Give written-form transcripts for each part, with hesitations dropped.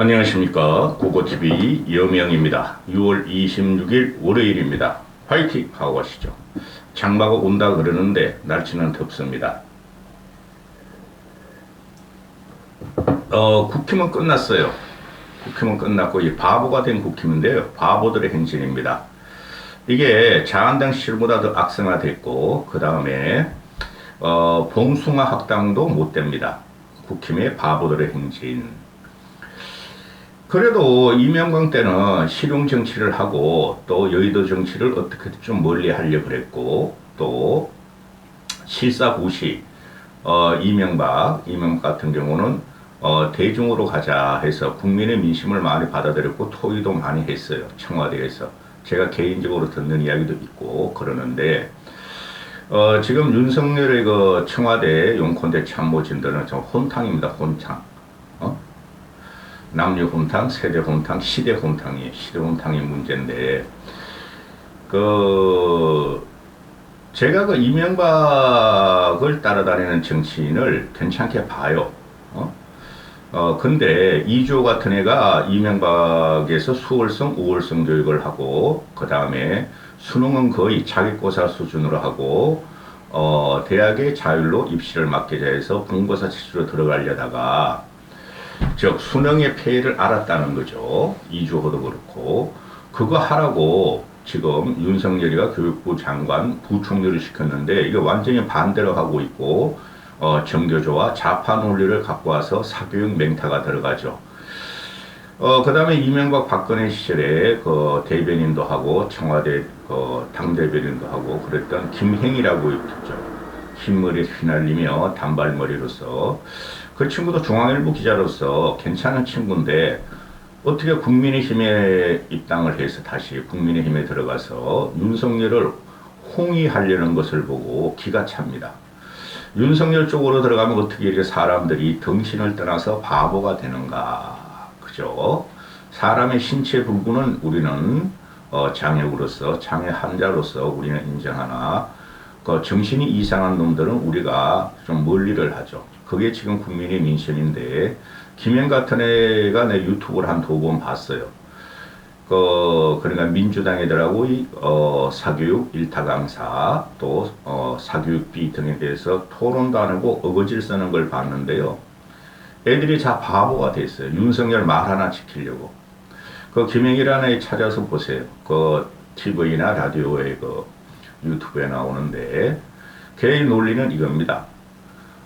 안녕하십니까. 고고TV 여명입니다. 6월 26일 월요일입니다. 화이팅 하고 가시죠. 장마가 온다 그러는데 날씨는 덥습니다. 국힘은 끝났어요. 국힘은 끝났고 이 바보가 된 국힘인데요. 바보들의 행진입니다. 이게 자한당 시절보다 더 악성화됐고 그 다음에 봉숭아 학당도 못 됩니다. 국힘의 바보들의 행진. 그래도 이명박 때는 실용 정치를 하고 또 여의도 정치를 어떻게든 좀 멀리 하려고 그랬고 또 실사구시 이명박 같은 경우는 대중으로 가자 해서 국민의 민심을 많이 받아들였고 토의도 많이 했어요. 청와대에서. 제가 개인적으로 듣는 이야기도 있고 그러는데 지금 윤석열의 그 청와대 용컨대 참모진들은 좀 혼탕입니다. 혼탕. 남녀 혼탕, 세대 혼탕, 시대 혼탕이 문제인데, 제가 그 이명박을 따라다니는 정치인을 괜찮게 봐요. 근데 이주호 같은 애가 이명박에서 수월성, 우월성 교육을 하고, 그 다음에 수능은 거의 자기고사 수준으로 하고, 대학의 자율로 입시를 맡기자 해서 본고사 체제로 들어가려다가, 즉 수능의 폐해를 알았다는 거죠. 이주호도 그렇고 그거 하라고 지금 윤석열이가 교육부 장관 부총리를 시켰는데 이게 완전히 반대로 하고 있고 정교조와 좌파 논리를 갖고 와서 사교육 맹타가 들어가죠. 그 다음에 이명박 박근혜 시절에 그 대변인도 하고 청와대 당 대변인도 하고 그랬던 김행이라고 있죠. 흰머리에 휘날리며 단발머리로서 그 친구도 중앙일보 기자로서 괜찮은 친구인데 어떻게 국민의힘에 입당을 해서 다시 국민의힘에 들어가서 윤석열을 홍위하려는 것을 보고 기가 찹니다. 윤석열 쪽으로 들어가면 어떻게 이렇게 사람들이 정신을 떠나서 바보가 되는가. 그죠? 사람의 신체 불구는 우리는 장애우로서 장애 환자로서 우리는 인정하나 그 정신이 이상한 놈들은 우리가 좀 멀리를 하죠. 그게 지금 국민의 민심인데 김행 같은 애가 내 유튜브를 한 2번 봤어요. 그러니까 민주당 애들하고 사교육 일타 강사 또 사교육비 등에 대해서 토론도 안 하고 어거지를 쓰는 걸 봤는데요. 애들이 다 바보가 됐어요. 윤석열 말 하나 지키려고. 그 김행이라는 애 찾아서 보세요. 그 TV나 라디오에 유튜브에 나오는데 걔의 논리는 이겁니다.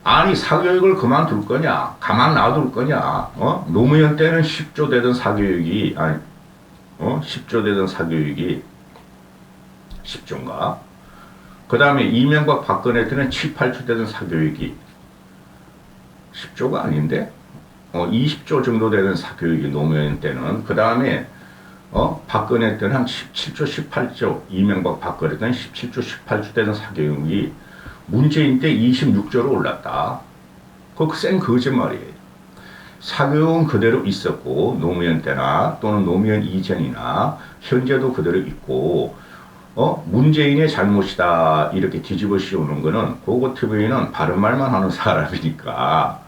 아니 사교육을 그만둘 거냐 가만 놔둘 거냐 노무현 때는 10조 되던 사교육이 10조 되던 사교육이 10조인가 그 다음에 이명박 박근혜 때는 7, 8조 되던 사교육이 10조가 아닌데 20조 정도 되던 사교육이 노무현 때는 그 다음에 박근혜 때는 한 17조 18조 이명박 박근혜 때는 17조 18조 되던 사교육이 문재인 때 26조로 올랐다. 그거 센 거짓말이에요. 사교육은 그대로 있었고 노무현 때나 또는 노무현 이전이나 현재도 그대로 있고 문재인의 잘못이다 이렇게 뒤집어 씌우는 거는 고고TV는 바른 말만 하는 사람이니까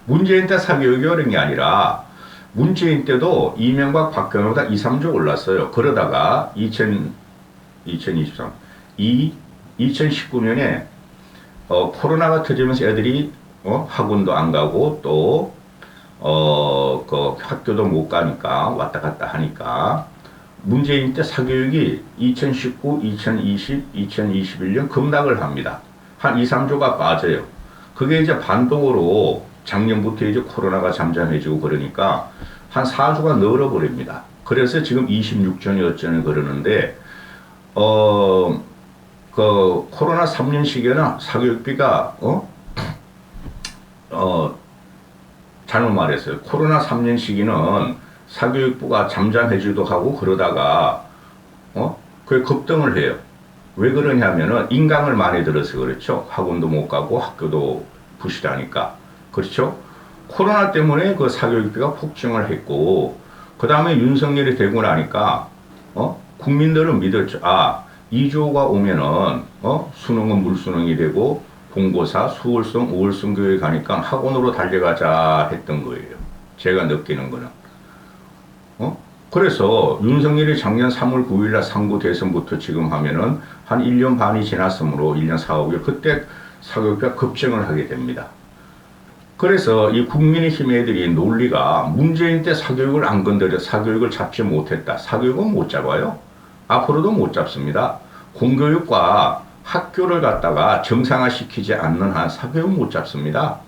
문재인 때 사교육이 어려운 게 아니라 문재인 때도 이명박 박근혜보다 2, 3조 올랐어요. 그러다가 2019년에 코로나가 터지면서 애들이 학원도 안 가고 또 학교도 못 가니까 왔다 갔다 하니까 문재인 때 사교육이 2019, 2020, 2021년 급락을 합니다. 한 2, 3조가 빠져요. 그게 이제 반동으로 작년부터 이제 코로나가 잠잠해지고 그러니까 한 4조가 늘어버립니다. 그래서 지금 26조니 어쩌니 그러는데 코로나 3년 시기에는 사교육비가 잘못 말했어요. 코로나 3년 시기는 사교육부가 잠잠해지기도 하고 그러다가 그게 급등을 해요. 왜 그러냐면은 인강을 많이 들어서 그렇죠. 학원도 못 가고 학교도 부실하니까 그렇죠. 코로나 때문에 그 사교육비가 폭증을 했고 그 다음에 윤석열이 되고 나니까 국민들은 믿었죠. 이주호가 오면은 수능은 물수능이 되고 본고사, 수월성, 우월성 교육에 가니까 학원으로 달려가자 했던 거예요. 제가 느끼는 거는. 그래서 윤석열이 작년 3월 9일날 상부 대선부터 지금 하면은 한 1년 반이 지났으므로 1년 4, 5개월 그때 사교육비가 급증을 하게 됩니다. 그래서 이 국민의힘 애들이 논리가 문재인 때 사교육을 안 건드려 사교육을 잡지 못했다. 사교육은 못 잡아요. 앞으로도 못 잡습니다. 공교육과 학교를 갖다가 정상화시키지 않는 한 사교육 못 잡습니다.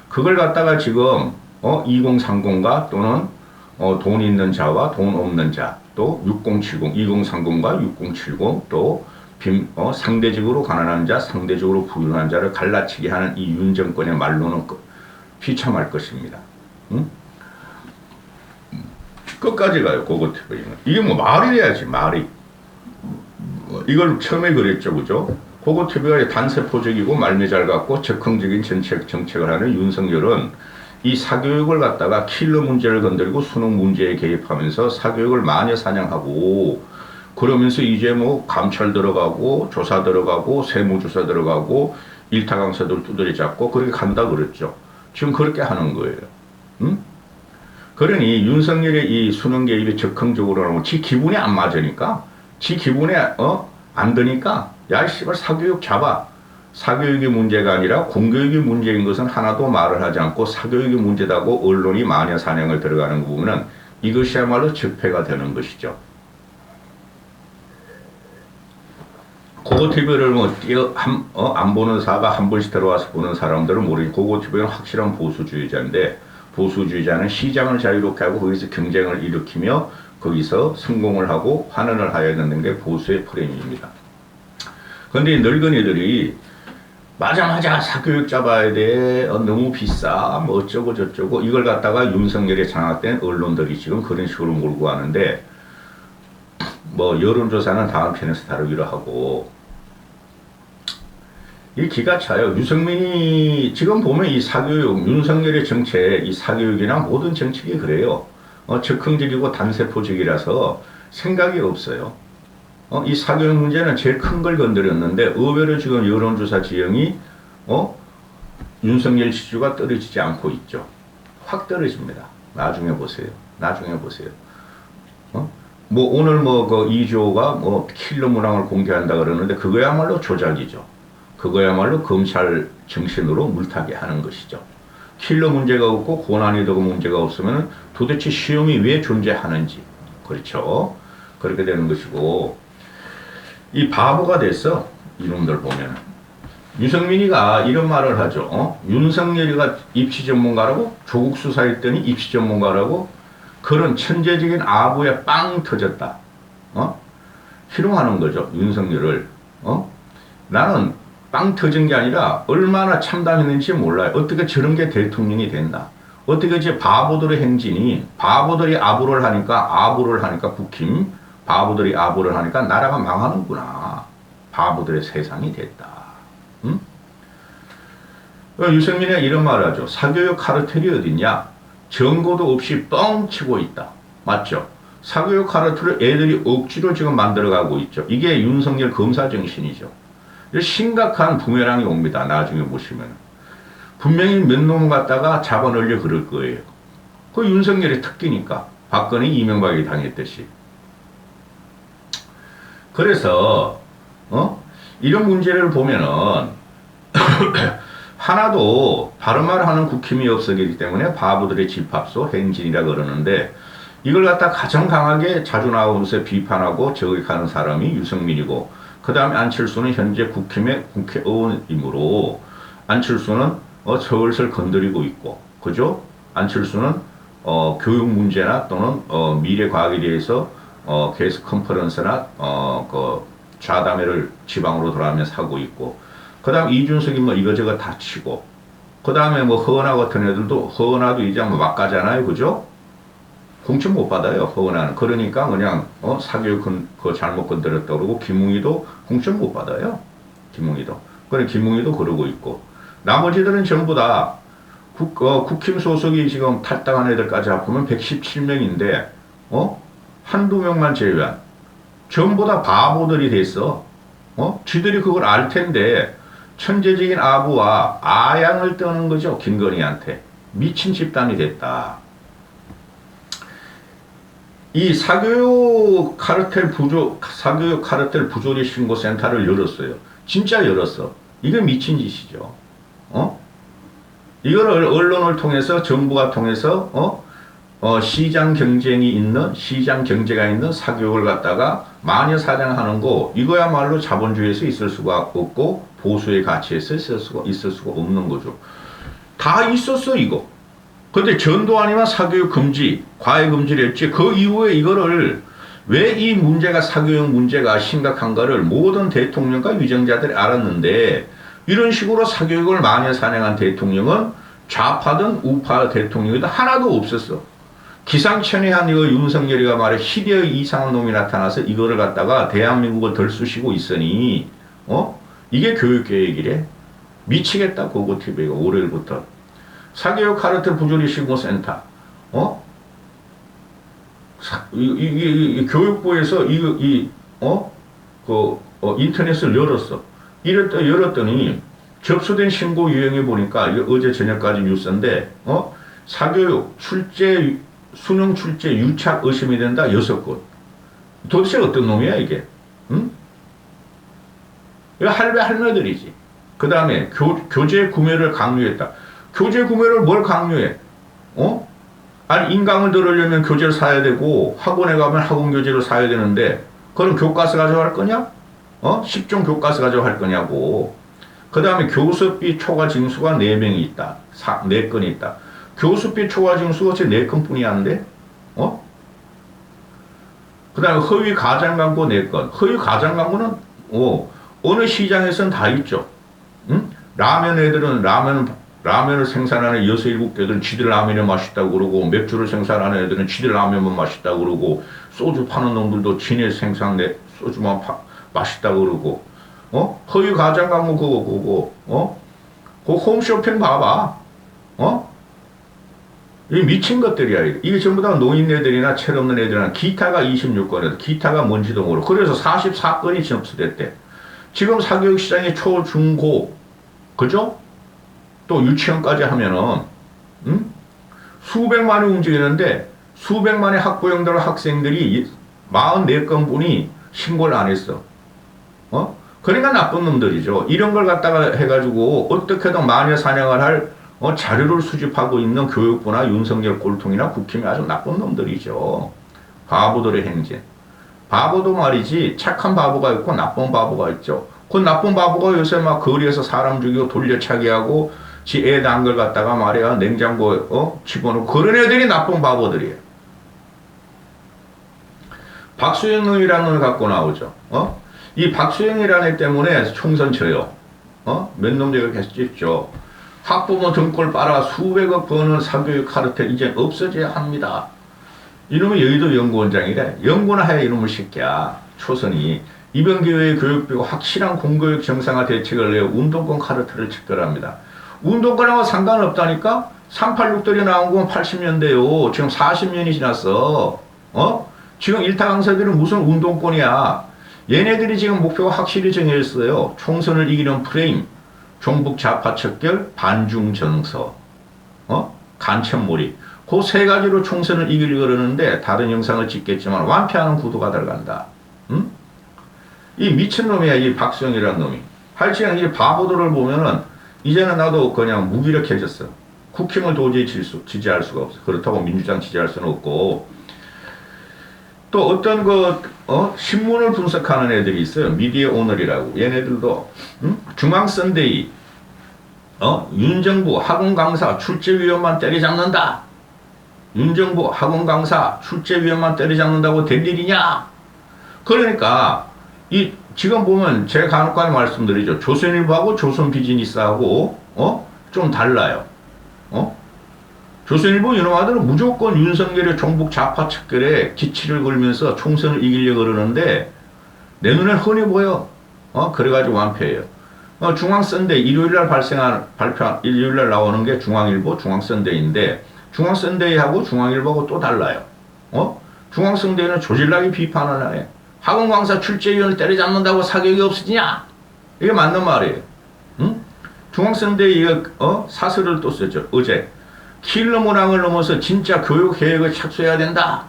그걸 갖다가 지금 2030과 또는 돈 있는 자와 돈 없는 자, 또 6070, 2030과 6070, 또 상대적으로 가난한 자, 상대적으로 부유한 자를 갈라치게 하는 이 윤 정권의 말로는 비참할 것입니다. 응? 끝까지 가요, 고고TV는. 이게 뭐 말이 돼야지, 말이. 이걸 처음에 그랬죠, 그죠? 고고TV가 단세포적이고 말미 잘 갖고 적극적인 정책을 하는 윤석열은 이 사교육을 갖다가 킬러 문제를 건드리고 수능 문제에 개입하면서 사교육을 마녀 사냥하고 그러면서 이제 뭐 감찰 들어가고 조사 들어가고 세무조사 들어가고 일타 강사들 두드려 잡고 그렇게 간다 그랬죠. 지금 그렇게 하는 거예요. 응? 그러니 윤석열의 이 수능 개입이 적극적으로 하면 지 기분이 안 맞으니까 지 기분에 안 드니까 야 씨발 사교육 잡아. 사교육이 문제가 아니라 공교육이 문제인 것은 하나도 말을 하지 않고 사교육이 문제다고 언론이 마녀 사냥을 들어가는 부분은 이것이야말로 적폐가 되는 것이죠. 고고TV를 안 보는 사가 한 번씩 들어와서 보는 사람들은 모르지. 고고TV는 확실한 보수주의자인데 보수주의자는 시장을 자유롭게 하고 거기서 경쟁을 일으키며 거기서 성공을 하고 환원을 하여야 되는 게 보수의 프레임입니다. 그런데 늙은이들이 맞아 사교육 잡아야 돼 너무 비싸 뭐 어쩌고 저쩌고 이걸 갖다가 윤석열에 장악된 언론들이 지금 그런 식으로 몰고 가는데 뭐 여론조사는 다음 편에서 다루기로 하고 이 기가 차요. 유승민이 지금 보면 이 사교육 윤석열의 정책 이 사교육이나 모든 정책이 그래요. 적극적이고 단세포적이라서 생각이 없어요. 이 사교육 문제는 제일 큰 걸 건드렸는데 의외로 지금 여론조사 지형이 윤석열 지지가 떨어지지 않고 있죠. 확 떨어집니다. 나중에 보세요. 뭐 오늘 그 이주호가 킬러 문항을 공개한다 그러는데 그거야말로 조작이죠. 그거야말로 검찰 정신으로 물타기 하는 것이죠. 킬러 문제가 없고 고난이 되고 문제가 없으면 도대체 시험이 왜 존재하는지 그렇죠. 그렇게 되는 것이고 이 바보가 됐어. 이놈들 보면. 유승민이가 이런 말을 하죠. 윤석열이가 입시 전문가라고? 조국 수사했더니 입시 전문가라고? 그런 천재적인 아부에 빵 터졌다. 희롱하는 거죠. 윤석열을. 나는 빵 터진 게 아니라 얼마나 참담했는지 몰라요. 어떻게 저런 게 대통령이 된다. 어떻게 이제 바보들의 행진이 바보들이 아부를 하니까 국힘 바보들이 아부를 하니까 나라가 망하는구나. 바보들의 세상이 됐다. 응? 유승민이가 이런 말을 하죠. 사교육 카르텔이 어딨냐? 정보도 없이 뻥치고 있다. 맞죠? 사교육 카르텔을 애들이 억지로 지금 만들어가고 있죠. 이게 윤석열 검사 정신이죠. 심각한 부메랑이 옵니다. 나중에 보시면. 분명히 몇 놈 갖다가 잡아넣으려 그럴 거예요. 그 윤석열의 특기니까. 박근혜 이명박이 당했듯이. 그래서 이런 문제를 보면은 하나도 바른 말 하는 국힘이 없어지기 때문에 바보들의 집합소 행진이라 그러는데 이걸 갖다 가장 강하게 자주 나오면서 비판하고 저격하는 사람이 유승민이고 그 다음에 안철수는 현재 국힘의 국회의원이므로 안철수는 서울을 건드리고 있고 그죠? 안철수는 교육 문제나 또는 미래 과학에 대해서 계속 컨퍼런스나 그 좌담회를 지방으로 돌아가면서 하고 있고 그 다음 이준석이 뭐 이거저거 다 치고 그 다음에 뭐 허은하 같은 애들도 허은하도 이제 뭐 막 가잖아요. 그죠? 공천 못 받아요. 허은하는. 그러니까 그냥 사교육 그 잘못 건드렸다 그러고 김웅이도 공천 못 받아요. 김웅이도. 그래 김웅이도 그러고 있고 나머지들은 전부 다 국힘 소속이 지금 탈당한 애들까지 합하면 117명인데 한두 명만 제외한 전부 다 바보들이 됐어. 쥐들이 그걸 알 텐데 천재적인 아부와 아양을 떠는 거죠. 김건희한테. 미친 집단이 됐다. 이 사교육 카르텔 부조리 신고센터를 열었어요. 진짜 열었어. 이게 미친 짓이죠. 어? 이거를 언론을 통해서 정부가 통해서 시장 경제가 있는 사교육을 갖다가 마녀 사냥하는 거 이거야말로 자본주의에서 있을 수가 없고 보수의 가치에서 있을 수가 없는 거죠. 다 있었어 이거. 근데 전두환이만 사교육 금지, 과외 금지를 했지. 그 이후에 이거를 왜 이 문제가 사교육 문제가 심각한가를 모든 대통령과 위정자들이 알았는데 이런 식으로 사교육을 마녀 사냥한 대통령은 좌파든 우파 대통령이든 하나도 없었어. 기상천외한 이거 윤석열이가 말해 희대의 이상한 놈이 나타나서 이거를 갖다가 대한민국을 덜쑤시고 있으니 이게 교육계획이래. 미치겠다 고고TV가 올해부터 사교육 카르텔 부조리 신고센터 교육부에서 인터넷을 열었어. 열었더니 접수된 신고 유형에 보니까 어제 저녁까지 뉴스인데 사교육 수능 출제 유착 의심이 된다 6곳. 도대체 어떤 놈이야 이게? 응? 이거 할매들이지. 그 다음에 교재 구매를 강요했다. 교재 구매를 뭘 강요해? 아니 인강을 들으려면 교재를 사야 되고 학원에 가면 학원 교재를 사야 되는데 그럼 교과서 가져갈 거냐? 10종 교과서 가져갈 거냐고. 그 다음에 교습비 초과 징수가 4명이 있다. 4건이 있다. 교습비 초과 징수가 어째 4건뿐이 안 돼? 그 다음에 허위 가장 광고 4건. 허위 가장 광고는 어느 시장에서는 다 있죠. 응? 라면 애들은 라면을 생산하는 6, 7개들은 지들 라면이 맛있다고 그러고 맥주를 생산하는 애들은 지들 라면만 맛있다고 그러고 소주 파는 놈들도 지네 생산내 소주만 맛있다고 그러고 허위 가장 광고 그거 그 홈쇼핑 봐봐. 이 미친 것들이야. 이게 전부 다 노인네들이나 철없는 애들이나 기타가 26건이다. 기타가 뭔지도 모르고. 그래서 44건이 접수됐대. 지금 사교육 시장이 초, 중, 고, 그죠? 또 유치원까지 하면은, 수백만이 움직이는데, 수백만의 학부형들, 학생들이 44건 분이 신고를 안 했어. 그러니까 나쁜 놈들이죠. 이런 걸 갖다가 해가지고, 어떻게든 마녀 사냥을 할 자료를 수집하고 있는 교육부나 윤석열 꼴통이나 국힘이 아주 나쁜 놈들이죠. 바보들의 행진. 바보도 말이지 착한 바보가 있고 나쁜 바보가 있죠. 그 나쁜 바보가 요새 막 거리에서 사람 죽이고 돌려차기 하고 지 애 낳은 걸 갖다가 말이야 냉장고에 집어넣고 그런 애들이 나쁜 바보들이에요. 박수영이라는 걸 갖고 나오죠. 이 박수영이라는 애 때문에 총선 져요. 몇 놈들이 계속 찍죠. 학부모 등골 빨아 수백억 버는 사교육 카르텔 이제 없어져야 합니다. 이놈이 여의도 연구원장이래. 연구나 해 이놈의 새끼야. 초선이. 이번 기회에 교육부가 확실한 공교육 정상화 대책을 내어 운동권 카르텔을 척결합니다. 운동권하고 상관없다니까? 386들이 나온 건 80년대요. 지금 40년이 지났어. 지금 일타 강사들은 무슨 운동권이야. 얘네들이 지금 목표가 확실히 정해졌어요. 총선을 이기는 프레임. 종북 좌파 척결, 반중 정서, 간첩몰이. 그 세 가지로 총선을 이기려고 그러는데 다른 영상을 찍겠지만 완패하는 구도가 들어간다. 이 미친놈이야, 이 박수영이라는 놈이. 하여튼 이 바보들을 보면은 이제는 나도 그냥 무기력해졌어. 국힘을 도저히 지지할 수가 없어. 그렇다고 민주당 지지할 수는 없고. 또 어떤 신문을 분석하는 애들이 있어요. 미디어 오늘이라고. 얘네들도, 중앙선대위, 윤정부 학원 강사 출제위원만 때려잡는다. 윤정부 학원 강사 출제위원만 때려잡는다고 될 일이냐? 그러니까, 지금 보면 제가 간혹가다 말씀드리죠. 조선일보하고 조선비즈니스하고, 좀 달라요. 조선일보 이놈아들은 무조건 윤석열의 종북 좌파 척결에 기치를 걸면서 총선을 이기려고 그러는데 내 눈엔 흔히 보여. 그래가지고 완패해요. 중앙선대 일요일날 일요일날 나오는 게 중앙일보, 중앙선대인데 중앙선대하고 중앙일보하고 또 달라요. 중앙선대는 조질나게 비판을 해. 학원 강사 출제위원을 때려잡는다고 사교육이 없어지냐? 이게 맞는 말이에요. 중앙선대 사설을 또 썼죠. 어제. 킬러 문항을 넘어서 진짜 교육 계획을 착수해야 된다.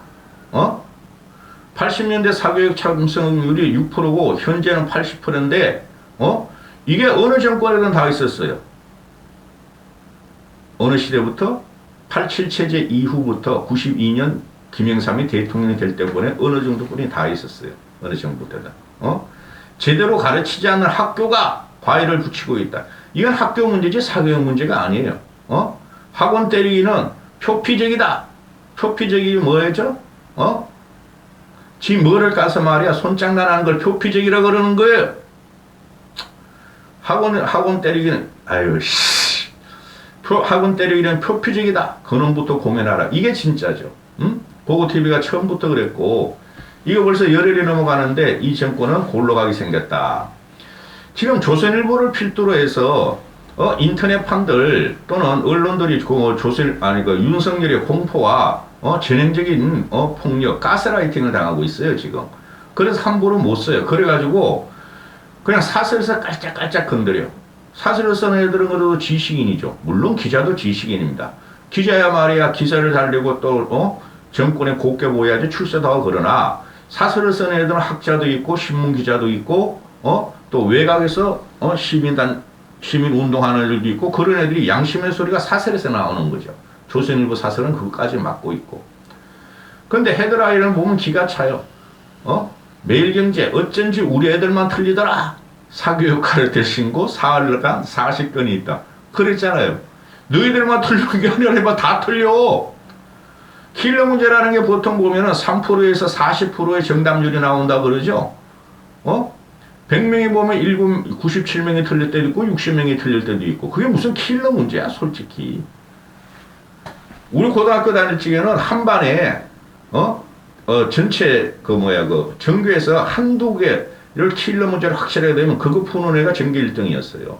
80년대 사교육 참석률이 6%고 현재는 80%인데 이게 어느 정권에든 다 있었어요. 어느 시대부터 87 체제 이후부터 92년 김영삼이 대통령이 될 때보니 어느 정도뿐이 다 있었어요. 어느 정도 때는. 제대로 가르치지 않는 학교가 과외를 붙이고 있다. 이건 학교 문제지 사교육 문제가 아니에요. 학원 때리기는 표피적이다. 표피적이 뭐였죠? 지 뭐를 까서 말이야 손장난하는 걸 표피적이라 그러는 거예요. 학원 때리기는 학원 때리기는 표피적이다. 그놈부터 공연하라. 이게 진짜죠. 보고TV가 처음부터 그랬고 이거 벌써 열흘이 넘어가는데 이 정권은 골로 가게 생겼다. 지금 조선일보를 필두로 해서 인터넷판들 또는 언론들이 윤석열의 공포와 전형적인 폭력, 가스라이팅을 당하고 있어요 지금. 그래서 함부로 못 써요. 그래가지고 그냥 사설에서 깔짝깔짝 건드려. 사설을 쓰는 애들은 그래도 지식인이죠. 물론 기자도 지식인입니다. 기자야 말이야 기사를 달리고 또 정권에 곱게 보여야지 출세도 하고 그러나 사설을 쓰는 애들은 학자도 있고 신문기자도 있고 또 외곽에서 시민운동하는 애들도 있고 그런 애들이 양심의 소리가 사설에서 나오는 거죠. 조선일보 사설은 그것까지 맡고 있고. 근데 헤드라인을 보면 기가 차요. 매일경제 어쩐지 우리 애들만 틀리더라. 사교육 가르칠 신고 사흘간 40건이 있다. 그랬잖아요. 너희들만 틀리는 게 아니라 다 틀려. 킬러 문제라는 게 보통 보면은 3%에서 40%의 정답률이 나온다 그러죠. 100명이 보면 97명이 틀릴 때도 있고 60명이 틀릴 때도 있고 그게 무슨 킬러 문제야 솔직히. 우리 고등학교 다닐 적에는 한 반에 전체 전교에서 한두 개를 킬러 문제를 확실하게 되면 그거 푸는 애가 전교 1등이었어요.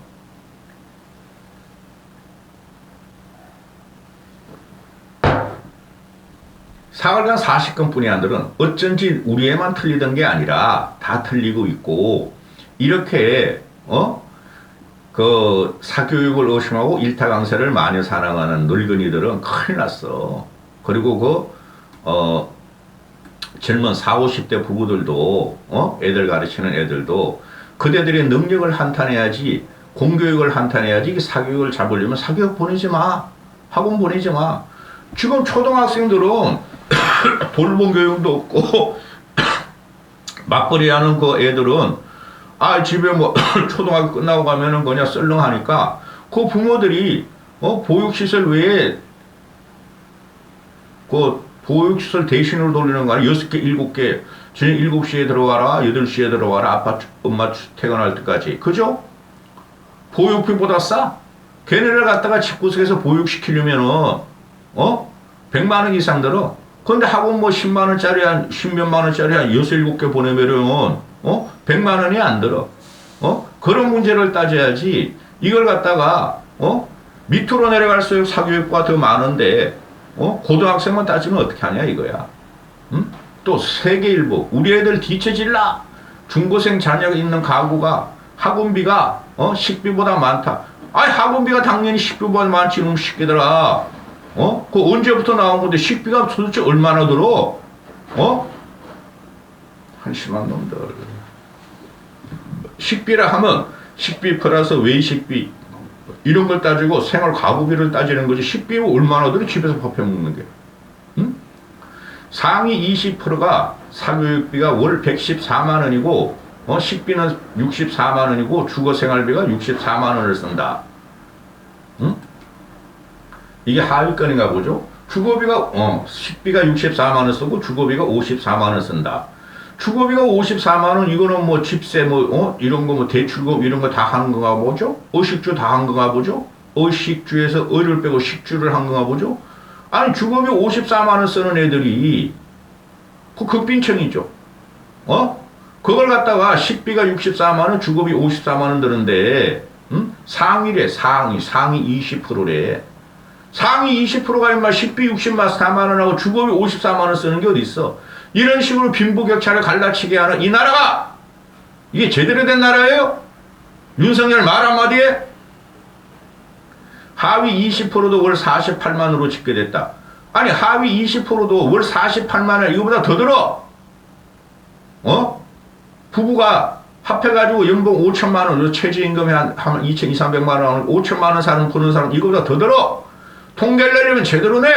사흘간 40건뿐이 안 들은 어쩐지 우리 애만 틀리던 게 아니라 다 틀리고 있고 이렇게 그 사교육을 의심하고 일타 강사를 마녀 사랑하는 늙은이들은 큰일 났어. 그리고 젊은 40, 50대 부부들도 애들 가르치는 애들도 그대들의 능력을 한탄해야지 공교육을 한탄해야지 사교육을 잡으려면 사교육 보내지 마. 학원 보내지 마. 지금 초등학생들은 돌봄 교육도 없고 맞벌이 하는 그 애들은 집에 초등학교 끝나고 가면은 그냥 썰렁하니까 그 부모들이 보육시설 외에 그 보육시설 대신으로 돌리는 거 아니야? 6개, 7개. 저녁 7시에 들어가라, 8시에 들어가라, 아빠, 엄마 퇴근할 때까지. 그죠? 보육비보다 싸? 걔네를 갖다가 집구석에서 보육시키려면은, 100만원 이상 들어. 근데 학원 10만원짜리, 10몇만원짜리 한 6, 7개 보내면은, 100만원이 안 들어. 그런 문제를 따져야지. 이걸 갖다가, 밑으로 내려갈수록 사교육과 더 많은데, 고등학생만 따지면 어떻게 하냐 이거야. 또 세계일보 우리 애들 뒤처질라. 중고생 자녀가 있는 가구가 학원비가 식비보다 많다. 학원비가 당연히 식비보다 많지 이놈 새끼들아. 그 언제부터 나온 건데 식비가 도대체 얼마나 들어? 한심한 놈들. 식비라 하면 식비 플러스 외식비 이런 걸 따지고 생활 가구비를 따지는 거지. 식비가 얼마나 들어 집에서 밥 해 먹는 게. 상위 20%가 사교육비가 월 114만 원이고 식비는 64만 원이고 주거생활비가 64만 원을 쓴다. 이게 하위권인가 보죠. 주거비가 식비가 64만 원 쓰고 주거비가 54만 원 쓴다. 주거비가 54만 원 이거는 집세 이런 거 대출금 이런 거 다 하는 건가 보죠. 의식주 다 한 건가 보죠. 의식주에서 의를 빼고 식주를 한 건가 보죠. 아니 주거비 54만 원 쓰는 애들이 그 극빈청이죠. 그걸 갖다가 식비가 64만 원 주거비 54만 원 드는데 상위래. 상위 20%래. 상위 20%가 임마 식비 64만 원하고 주거비 54만 원 쓰는 게 어디 있어. 이런 식으로 빈부격차를 갈라치게 하는 이 나라가 이게 제대로 된 나라예요? 윤석열 말 한마디에 하위 20%도 월 48만으로 집계됐다. 아니 하위 20%도 월 48만 원 이거보다 더 들어. 어? 부부가 합해가지고 연봉 5천만 원, 최저임금이 한 2,200, 300만 원, 5천만 원 사는, 버는 사람, 이거보다 더 들어! 통계를 내려면 제대로 내!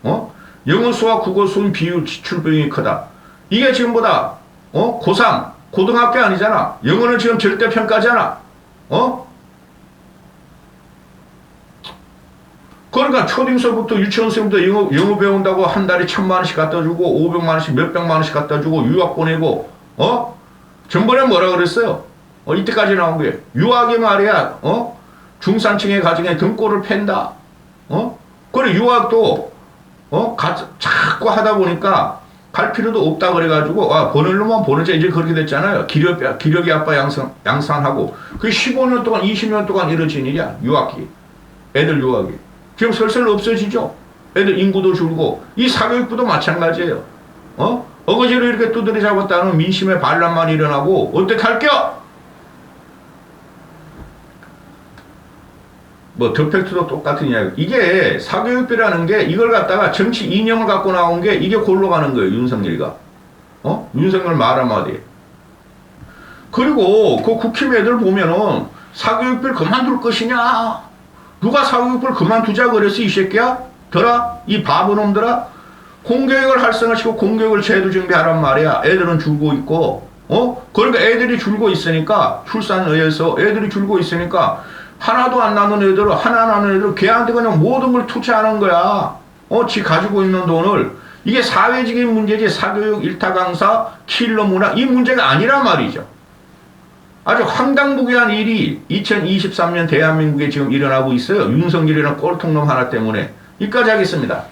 어? 영어, 수학, 국어, 수능 비율, 지출 비용이 크다. 이게 지금보다, 고3, 고등학교 아니잖아. 영어는 지금 절대평가잖아. 그러니까 초딩서부터 유치원생부터 영어 배운다고 한 달에 1,000만 원씩 갖다 주고, 500만 원씩, 몇백만 원씩 갖다 주고, 유학 보내고, 전번에 뭐라 그랬어요? 이때까지 나온 게, 유학이 말이야, 중산층의 가정에 등골을 팬다. 그래, 유학도, 자꾸 하다 보니까 갈 필요도 없다 그래가지고, 보낼 놈만 보내자. 이제 그렇게 됐잖아요. 기력이 아빠 양산하고. 그게 15년 동안, 20년 동안 이루어진 일이야. 유학이. 애들 유학이. 지금 슬슬 없어지죠. 애들 인구도 줄고. 이 사교육부도 마찬가지예요. 어거지로 이렇게 두드려 잡았다는 민심의 반란만 일어나고, 어떻게 할게요? 뭐 더팩트도 똑같은 이야기. 이게 사교육비라는 게 이걸 갖다가 정치 이념을 갖고 나온 게 이게 골로 가는 거예요. 윤석열이가. 윤석열 말 한마디. 그리고 그 국힘 애들 보면은 사교육비를 그만둘 것이냐? 누가 사교육비를 그만두자 그랬어 이 새끼야? 더라? 이 바보놈들아? 공교육을 활성화시키고 공교육을 제도 준비하란 말이야. 애들은 줄고 있고. 그러니까 애들이 줄고 있으니까 출산에 의해서 애들이 줄고 있으니까 하나도 안 나는 애들은 하나 나는 애들은 걔한테 그냥 모든 걸 투자하는 거야. 지 가지고 있는 돈을. 이게 사회적인 문제지 사교육 일타 강사 킬러 문화 이 문제가 아니란 말이죠. 아주 황당무계한 일이 2023년 대한민국에 지금 일어나고 있어요. 윤석열이라는 꼴통놈 하나 때문에. 여기까지 하겠습니다.